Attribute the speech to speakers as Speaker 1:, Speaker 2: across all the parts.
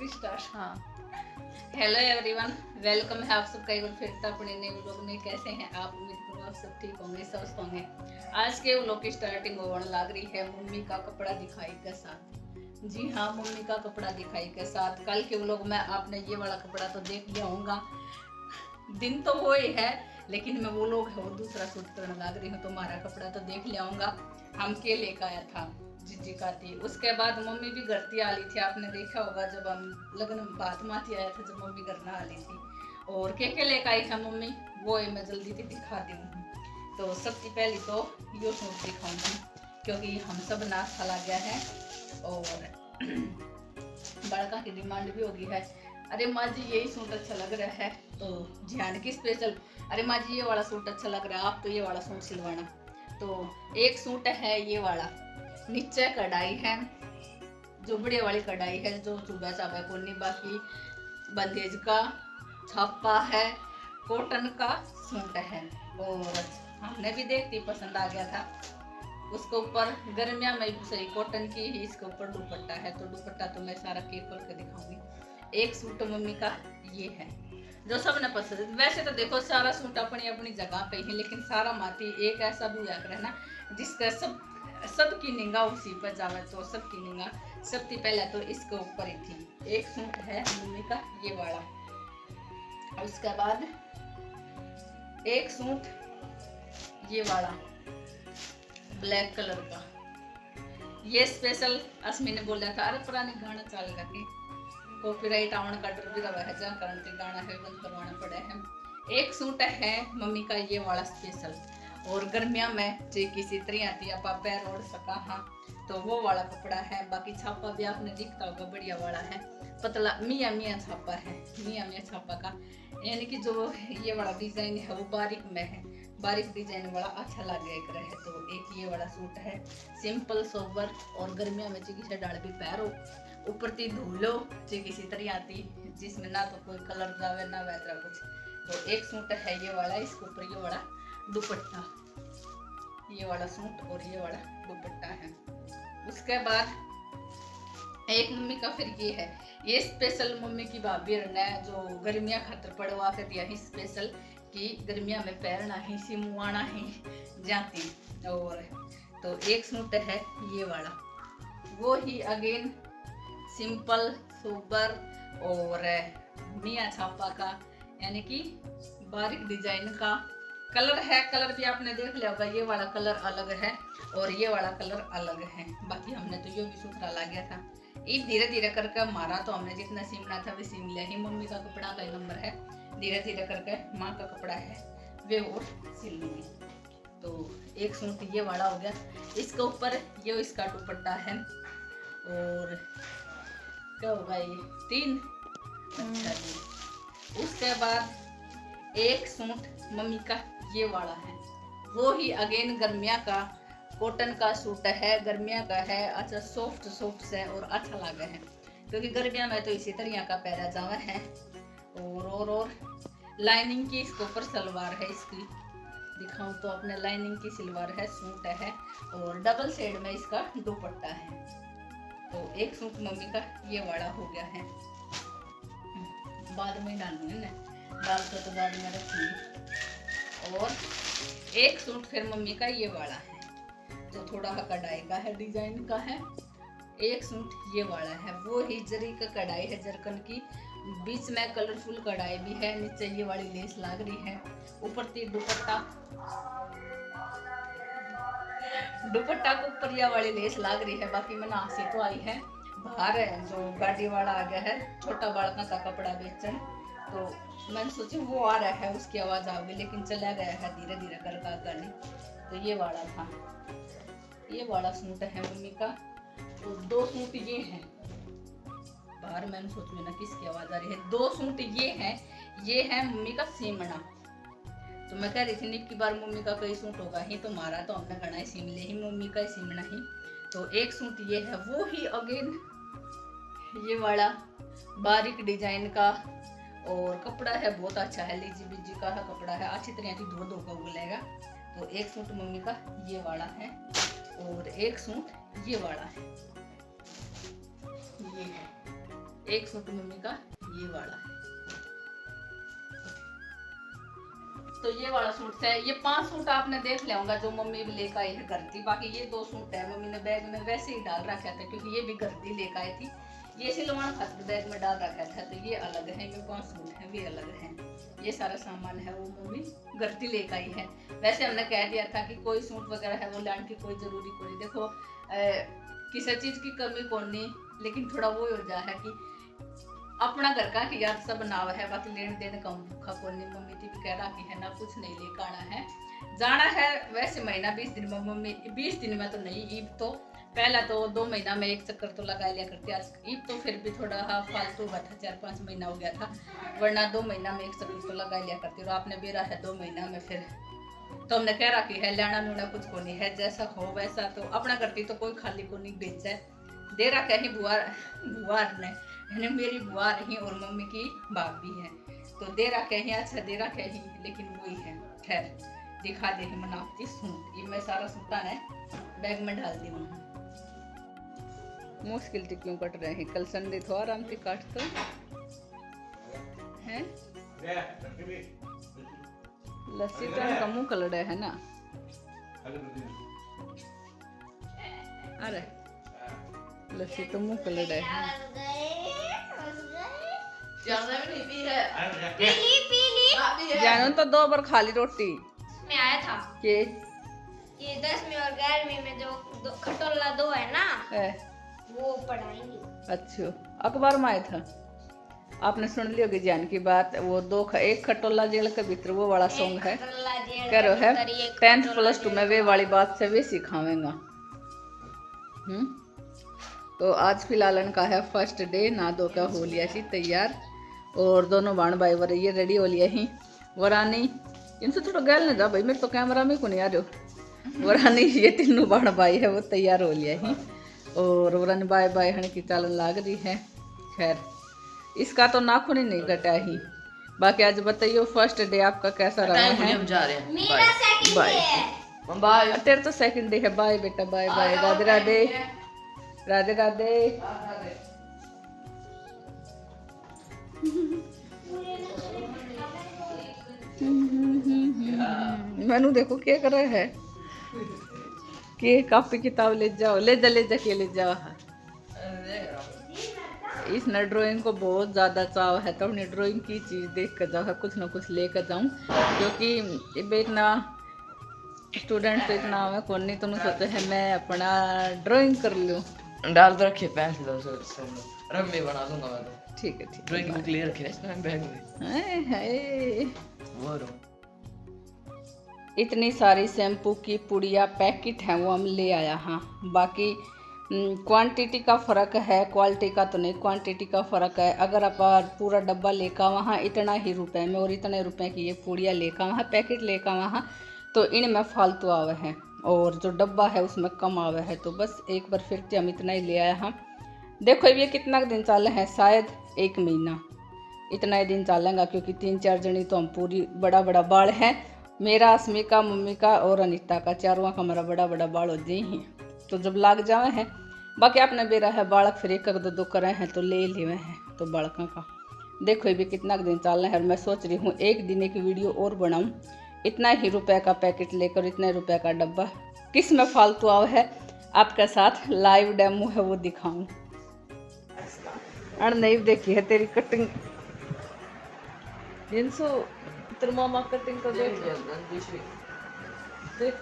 Speaker 1: Start.
Speaker 2: हाँ।
Speaker 1: Hello everyone, welcome है आप सबका एक बार फिर से अपने नए व्लॉग में। कैसे हैं आप? उम्मीद करो आप सब ठीक होंगे, स्वस्थ होंगे। आज के व्लॉग की स्टार्टिंग होने लग रही है मम्मी का कपड़ा दिखाई के साथ। जी हाँ, मम्मी का कपड़ा दिखाई के साथ। कल के व्लॉग में आपने ये वाला कपड़ा तो देख लिया होगा। दिन तो वो ही है, लेकिन मैं वो लोग है वो दूसरा सूट करने लग रही हूँ। तो हमारा कपड़ा तो देख लिया होगा, हम के लेकर आया था जीजी का थी। उसके बाद मम्मी भी घर थी आली थी, आपने देखा होगा जब हम लगन बात माथी आया था, जब मम्मी घर ना आली थी। और के लेकर आई था मम्मी, वो मैं जल्दी से दिखाती हूँ। तो सबसे पहले तो यो सूट दिखाऊंगी, क्योंकि हम सब नाश्ता लग गया है और बड़का की डिमांड भी होगी है। अरे माँ जी यही सूट अच्छा लग रहा है, तो ध्यान की स्पेशल, अरे माँ जी ये वाला सूट अच्छा लग रहा है, आप तो ये वाला सूट सिलवाना। तो एक सूट है ये वाला, नीचे कढ़ाई है, जो बड़े वाली कढ़ाई है, जो चुभा चाबा को नहीं, बाकी बंदेज का छापा है, कॉटन का सूट है। और हमने भी देखती पसंद आ गया था। उसके ऊपर गर्मिया में सही कॉटन की ही, इसके ऊपर दुपट्टा है। तो दुपट्टा तो मैं सारा केक खोल के दिखाऊंगी। एक सूट मम्मी का ये है जो सबने पसंद है। वैसे तो देखो सारा सूट अपनी अपनी जगह पे ही, लेकिन सारा माती एक ऐसा भी है ना जिसका सबकी निगाह उसी पर जावे। तो सबकी निगाह सबसे पहले तो इसके ऊपर ही थी। एक सूट है मम्मी का ये वाला, उसके बाद एक सूट ये वाला ब्लैक कलर का। ये स्पेशल अस्मी ने बोला था, अरे पुराने गाना चल रहा है, कॉपीराइट आने का डर भी रहा है, जहाँ करंट गाना है बंद करवाना पड़े है। एक सूट है मम्मी का ये वाला स्पेशल, और गर्मिया में जो किसी तरह आती है आप पैर ओढ़ सका, हाँ तो वो वाला कपड़ा है। बाकी छापा भी आपने दिखता होगा, बढ़िया वाला है, पतला मियाँ मियाँ छापा है, मियाँ मियाँ छापा का। यानी कि जो ये वाला डिजाइन है वो बारीक में है, बारीक डिजाइन वाला अच्छा लगे एक रहे। तो एक ये वाला सूट है सिंपल सोबर, और गर्मिया में किसी डाल भी पैरो ऊपर ती धूलो जो किसी तरह आती, जिसमें ना तो कोई कलर जावे ना वैसा कुछ। तो एक सूट है ये वाला, इसके ऊपर ये वाला दुपट्टा, ये वाला सूट और ये वाला दुपट्टा है। उसके बाद एक मम्मी का फिर ये है, ये स्पेशल मम्मी की भाभी ने जो गर्मिया खातर पड़वा के दिया ही स्पेशल, कि गर्मिया में पैरना ही सिमुआना ही जाती। और तो एक सूट है ये वाला, वो ही अगेन सिंपल सोबर और मियाँ छापा का, यानी कि बारीक डिजाइन का। कलर है, कलर भी आपने देख लिया होगा, ये वाला कलर अलग है और ये वाला कलर अलग है। बाकी हमने तो ये भी सुथरा ला गया था। ये धीरे धीरे करके मारा, तो हमने जितना सिमना था वे सिम लिया ही। मम्मी का कपड़ा का नंबर है, धीरे धीरे करके माँ का कपड़ा है वे और सिल लूंगी। तो एक सूट ये वाला हो गया, इसके ऊपर ये इसका दुपट्टा है। और क्या होगा ये 3। अच्छा जी। उसके बाद एक सूट मम्मी का ये वाला है, वो ही अगेन गर्मिया का कॉटन का सूट है, गर्मिया का है। अच्छा सॉफ्ट सॉफ्ट से और अच्छा लगा है, क्योंकि गर्मिया में तो इसी तरह का पहरा जावा है। और लाइनिंग की इसके ऊपर सलवार है, इसकी दिखाऊं तो अपने लाइनिंग की सलवार है, सूट है और डबल शेड में इसका दुपट्टा है। तो एक सूट मम्मी का ये वाला हो गया है। बाद में डालूंगी ना, डाल तो बाद में रखूंगी। और एक सूट फिर मम्मी का ये वाला है, जो थोड़ा कढ़ाई का है, डिजाइन का है। एक सूट ये वाला है, वो ही जरी का कढ़ाई है, जरकन की, बीच में कलरफुल कढ़ाई भी है, नीचे ये वाली लेस लग रही है, ऊपर तीर दुपट्टा, दुपट्टा को ऊपर ये वाली लेस लग रही है। बाकी मैंने हंसी तो आई है, बाहर है जो गाड़ी वाला आ गया है छोटा बालका का कपड़ा बेचन, तो मैंने सोची वो आ रहा है उसकी आवाज आ गई, लेकिन चला गया है धीरे धीरे करके गाड़ी। तो ये वाला था, ये वाला सूट है मम्मी का। तो 2 सूट ये हैं बाहर, मैंने सोची ना किसकी आवाज आ रही है। 2 सूट ये है मम्मी का सीमना। तो मैं कह रही थी निक की बार मम्मी का कई सूट होगा ही, तो मारा तो हमने घना ही सीम ले ही, मम्मी का ही सीमना ही। तो एक सूट ये है, वो ही अगेन ये वाला बारीक डिजाइन का, और कपड़ा है बहुत अच्छा है, लीजी बीजी का है कपड़ा है, अच्छी तरह की धो का उगलेगा। तो एक सूट मम्मी का ये वाला है, और एक सूट ये वाला है, ये है। एक सूट मम्मी का ये वाला है। तो ये वाला सूट है। ये 5 सूट आपने देख लिया होगा जो मम्मी भी लेकर आई है घर थी। बाकी ये 2 सूट है मम्मी ने बैग में वैसे ही डाल रखा था क्योंकि ये भी घर थी लेकर आई थी। ये सिलवाना खातिर बैग में डाल रखा था। तो ये अलग है, ये 5 सूट है वे अलग हैं। ये सारा सामान है वो मम्मी घर थी लेकर आई है। वैसे हमने कह दिया था कि कोई सूट वगैरह है वो लाने की कोई जरूरी कोई। देखो किसी चीज की कमी कौन नहीं, लेकिन थोड़ा वो हो जा है कि अपना घर का कि यार सब नाव है, बाकी लेन देन कम भूखा कौन नहीं। मम्मी थी भी कह रहा कि है ना कुछ नहीं लेकर आना है, जाना है। वैसे महीना 20 दिन में मम्मी 20 दिन में तो नहीं, ईद तो पहला तो 2 महीना में एक चक्कर तो लगा लिया करती। आज ईद तो फिर भी थोड़ा फालतू हुआ था, 4-5 महीना हो गया था, वरना 2 महीना में एक चक्कर तो लगा लिया करती। और आपने भी रहा है 2 महीना में, फिर तो हमने कह रहा कि है लाना लूना कुछ को नहीं है, जैसा हो वैसा तो अपना करती। तो कोई खाली को नहीं बेचा दे रहा कहीं बुआर ने मेरी बुआ रही और मम्मी की भाभी है तो दे रहा कहीं अच्छा दे रहा कहीं, लेकिन वही है। खैर दिखा दे ही मनाती सूट। ये मैं सारा सूटा ने बैग में डाल दी हूँ। मुश्किल से क्यों कट रहे हैं, कल संडे तो आराम से काट तो है। लस्सी तो का मुंह कलड़ा है ना। अरे लस्सी तो मुंह कलड़ा है। जानू तो 2 बार खाली रोटी
Speaker 2: में आया था
Speaker 1: के
Speaker 2: ये 10वीं और 11वीं में जो खटोला 2 है ना वो पढ़ाएंगे।
Speaker 1: अच्छा अखबार में आया था, आपने सुन ली होगी जान की बात। वो 2 एक खटोला जेल के भीतर वो वाला सॉन्ग है करो है 10th + 2 में वे वाली बात से वे सिखावेगा। तो आज फिलहाल इनका है फर्स्ट डे, ना धो का हो लिया सी तैयार और दोनों बाण भाई वर ये रेडी हो लिया ही। वरानी इनसे थोड़ा गैल न जा भाई, मेरे तो कैमरा में को नहीं आ रहे हो। वरानी ये तीनों बाण भाई है वो तैयार हो लिया ही और वरानी बाय बाय हण की चालन लाग रही है। खैर इसका तो नाखून ही नहीं कटा ही। बाकी आज बताइए फर्स्ट डे आपका कैसा रहा है।
Speaker 2: मेरा सेकंड डे है।
Speaker 1: बाय तेरे तो सेकंड डे है। बाय बेटा बाय बाय। राधे राधे राधे राधे। मनु देखो क्या कर रहा है कि कॉपी किताब ले जाओ ले जा के ले जाओ। इसने ड्राइंग को बहुत ज़्यादा चाव है तो अपनी ड्राइंग की चीज़ देख कर जाओ, कुछ ना कुछ लेकर जाऊँ क्योंकि इतना स्टूडेंट तो इतना मैं कौन नहीं तो सोचा है मैं अपना ड्राइंग कर लूँ।
Speaker 3: डाल तो रखिए पेंसिल रंग में बना दूंगा मैं तो।
Speaker 1: ठीक है ठीक
Speaker 3: ड्राइंग बुक ले रखी है इसमें बैग में।
Speaker 1: हाय
Speaker 3: वो
Speaker 1: इतनी सारी शैम्पू की पुड़िया पैकेट है वो हम ले आया। हाँ बाकी क्वांटिटी का फ़र्क है, क्वालिटी का तो नहीं, क्वांटिटी का फ़र्क है। अगर आप पूरा डब्बा लेकर वहाँ इतना ही रुपए में और इतने रुपए की ये पुड़िया लेकर वहाँ पैकेट लेकर वहाँ तो इनमें फालतू आवे हैं और जो डब्बा है उसमें कम आवे है। तो बस एक बार फिर से हम इतना ही ले आए। हम देखो ये कितना दिन चले हैं, शायद 1 महीना इतना ही दिन चलेगा क्योंकि 3-4 जनी तो हम पूरी बड़ा बड़ा बाल है मेरा, अस्मी का, मम्मी का और अनीता का, चारों का हमारा बड़ा बड़ा बाल हो जाए ही तो जब लाग जावे हैं। बाकी आपने बेरा है बालक फिर 1-2 करे हैं तो ले लिए हैं तो बालकों का देखो ये भी कितना दिन चल है। और मैं सोच रही हूँ एक दिन एक वीडियो और बनाऊँ, इतना ही रुपए का पैकेट लेकर इतने रुपए का डब्बा किस में फालतू आव है आपके साथ लाइव डेमो है वो दिखाऊं। अड़ नहीं देखी है तेरी कटिंग इनसो तेरे मामा कटिंग तो देख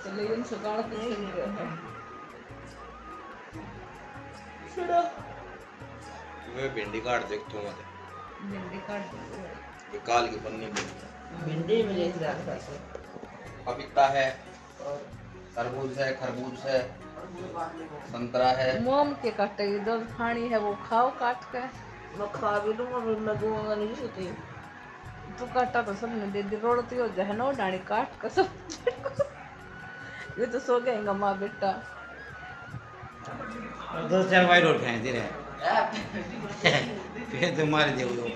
Speaker 1: चले इनसो गाना कुछ नहीं रहा है।
Speaker 4: मैं भिंडी काट देखता हूँ,
Speaker 1: भिंडी काट
Speaker 4: ये काल की पन्नी
Speaker 3: भिंडी में ले जाता है,
Speaker 4: पपीता है, तरबूज है, खरबूज है, संतरा है।
Speaker 1: मोम के काटे जो खानी है वो खाओ काट के।
Speaker 3: मैं खा भी लूँगा मैं दूंगा नहीं सोती।
Speaker 1: तू काटा तो सबने दे दी रोड़ती हो जाए ना डाणी काट का सब ये तो सो गएगा माँ बेटा।
Speaker 4: 2-4 वाइट और खाए तेरे फिर तुम्हारे देखो